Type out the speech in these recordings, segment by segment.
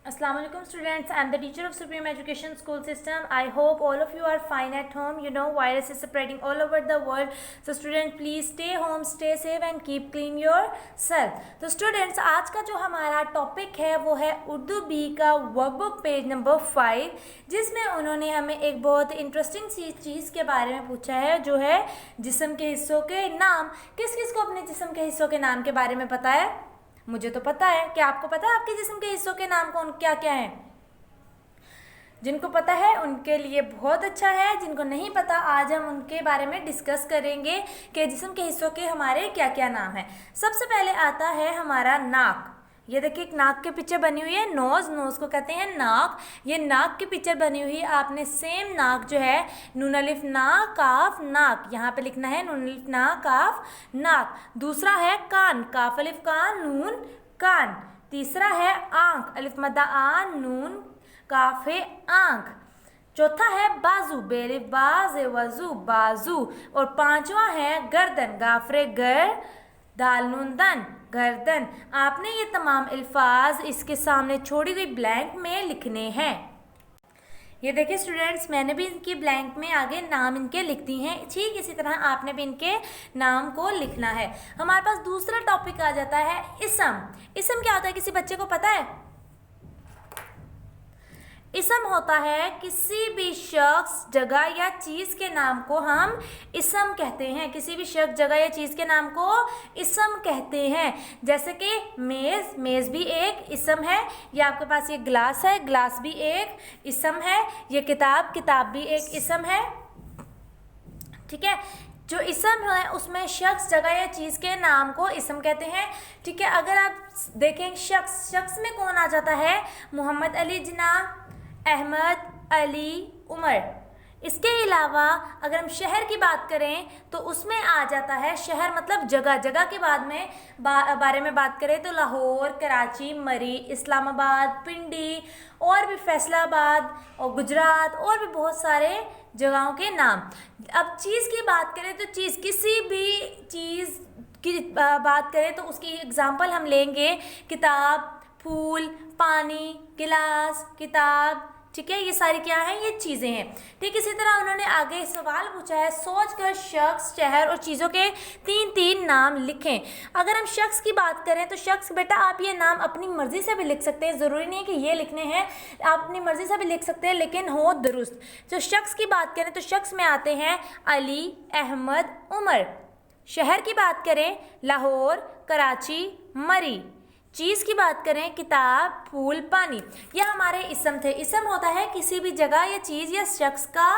Assalamu alaikum students. I am the teacher of Supreme Education School System. I hope all of you are fine at home. You know virus is spreading all over the world. So students please stay home, stay safe and keep clean yourself. तो students आज का जो हमारा topic है वो है Urdu B का workbook page number 5, जिसमें उन्होंने हमें एक बहुत इंटरेस्टिंग सी चीज़ के बारे में पूछा है जो है जिस्म के हिस्सों के नाम। किस किस को अपने जिस्म के हिस्सों के नाम के बारे में पता है? मुझे तो पता है। क्या आपको पता है आपके जिस्म के हिस्सों के नाम कौन क्या क्या हैं? जिनको पता है उनके लिए बहुत अच्छा है, जिनको नहीं पता आज हम उनके बारे में डिस्कस करेंगे कि जिस्म के हिस्सों के हमारे क्या क्या नाम हैं। सबसे पहले आता है हमारा नाक। ये देखिए एक नाक की पिक्चर बनी हुई है, नोज़ को कहते हैं नाक। ये नाक की पिक्चर बनी हुई है। आपने सेम नाक जो है नून अलिफ ना काफ नाक यहाँ पे लिखना है, नून अलिफ ना काफ नाक। दूसरा है कान, काफ अलिफ कान नून कान। तीसरा है आंख, अलिफ मद्दा आन नून काफे आंख। चौथा है बाजू, बेलिफ बाज वजू बाजू। और पांचवा है गर्दन, गाफरे गर दाल नून दन गर्दन। आपने ये तमाम अल्फाज इसके सामने छोड़ी हुई ब्लैंक में लिखने हैं। ये देखिए स्टूडेंट्स, मैंने भी इनकी ब्लैंक में आगे नाम इनके लिख दी हैं। ठीक इसी तरह आपने भी इनके नाम को लिखना है। हमारे पास दूसरा टॉपिक आ जाता है इसम। इसम क्या होता है, किसी बच्चे को पता है? इसम होता है किसी भी शख्स, जगह या चीज़ के नाम को हम इसम कहते हैं। किसी भी शख्स, जगह या चीज़ के नाम को इसम कहते हैं। जैसे कि मेज़ भी एक इसम है। ये आपके पास ये ग्लास है, ग्लास भी एक इसम है। ये किताब भी एक इसम है। ठीक है, जो इसम है उसमें शख्स, जगह या चीज़ के नाम को इसम कहते हैं। ठीक है, अगर आप देखें शख्स में कौन आ जाता है? मोहम्मद अली जिन्ना, अहमद, अली, उमर। इसके अलावा अगर हम शहर की बात करें तो उसमें आ जाता है शहर मतलब जगह के बाद में बारे में बात करें तो लाहौर, कराची, मरी, इस्लामाबाद, पिंडी और भी फैसलाबाद और गुजरात और भी बहुत सारे जगहों के नाम। अब चीज़ की बात करें तो चीज़, किसी भी चीज़ की बात करें तो उसकी एग्जाम्पल हम लेंगे किताब, फूल, पानी, गिलास, किताब। ठीक है, ये सारी क्या हैं? ये चीज़ें हैं। ठीक इसी तरह उन्होंने आगे सवाल पूछा है, सोचकर शख्स, शहर और चीज़ों के तीन नाम लिखें। अगर हम शख्स की बात करें तो शख्स, बेटा आप ये नाम अपनी मर्ज़ी से भी लिख सकते हैं, ज़रूरी नहीं है कि ये लिखने हैं, आप अपनी मर्ज़ी से भी लिख सकते हैं लेकिन हो दुरुस्त। जो शख्स की बात करें तो शख्स में आते हैं अली, अहमद, उमर। शहर की बात करें लाहौर, कराची, मरी। चीज़ की बात करें किताब, फूल, पानी। यह हमारे इसम थे। इसम होता है किसी भी जगह या चीज़ या शख्स का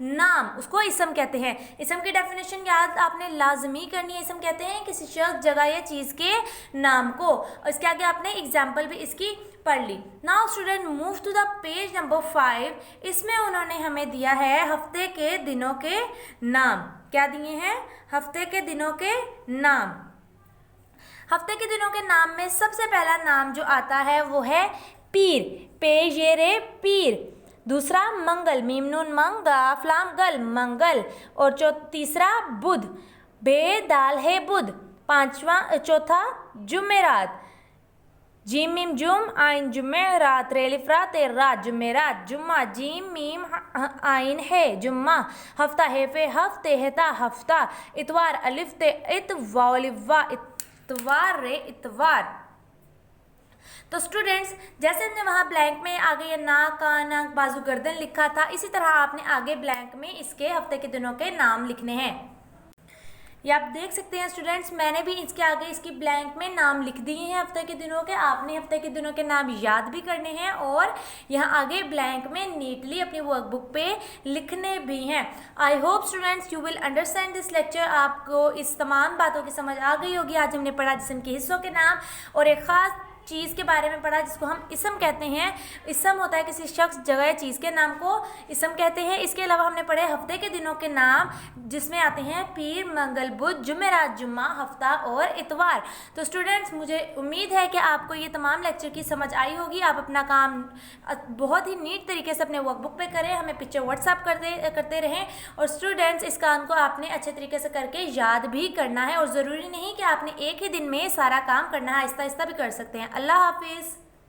नाम, उसको इसम कहते हैं। इसम की डेफिनेशन याद आपने लाजमी करनी है। इसम कहते हैं किसी शख्स, जगह या चीज़ के नाम को। और इसके आगे आपने एग्जाम्पल भी इसकी पढ़ ली। Now student move to the page number 5। इसमें उन्होंने हमें दिया है हफ्ते के दिनों के नाम। क्या दिए हैं? हफ्ते के दिनों के नाम। हफ्ते के दिनों के नाम में सबसे पहला नाम जो आता है वो है पीर, पेशेरे पीर। दूसरा मंगल, मीम नून मंग गाफ लाम गल मंगल। और तीसरा बुध, बे दाल है बुध। चौथा जुमेरात, जीम मीम जुम आइन जुमेरात, रेलिफ रात रात जुमेरात। जुम्मा, जीम मीम आइन है जुम्मा। हफ्ता है फे हफ्ते हेता हफ्ता। इतवार, अलिफ ते इत वालिवा इतवार रे इतवार। तो स्टूडेंट्स, जैसे हमने वहाँ ब्लैंक में आगे ये नाक, कान, आँख, बाजू, गर्दन लिखा था, इसी तरह आपने आगे ब्लैंक में इसके हफ्ते के दिनों के नाम लिखने हैं। ये आप देख सकते हैं स्टूडेंट्स, मैंने भी इसके आगे इसकी ब्लैंक में नाम लिख दिए हैं हफ्ते के दिनों के। आपने हफ्ते के दिनों के नाम याद भी करने हैं और यहाँ आगे ब्लैंक में नीटली अपनी वर्कबुक पे लिखने भी हैं। I hope students you will understand this lecture. आपको इस तमाम बातों की समझ आ गई होगी। आज हमने पढ़ा जिस्म के हिस्सों के नाम और एक ख़ास चीज़ के बारे में पढ़ा जिसको हम इसम कहते हैं। इसम होता है किसी शख्स, जगह या चीज़ के नाम को इसम कहते हैं। इसके अलावा हमने पढ़े हफ्ते के दिनों के नाम जिसमें आते हैं पीर, मंगल, बुध, जुमेरात, जुम्मा, हफ्ता और इतवार। तो स्टूडेंट्स, मुझे उम्मीद है कि आपको ये तमाम लेक्चर की समझ आई होगी। आप अपना काम बहुत ही नीट तरीके से अपने वर्कबुक पे करें, हमें पिक्चर व्हाट्सअप करते रहें। और स्टूडेंट्स, इस काम को आपने अच्छे तरीके से करके याद भी करना है और ज़रूरी नहीं कि आपने एक ही दिन में सारा काम करना है, आहिस्ता आहिस्ता भी कर सकते हैं। अल्लाह हाफिज़।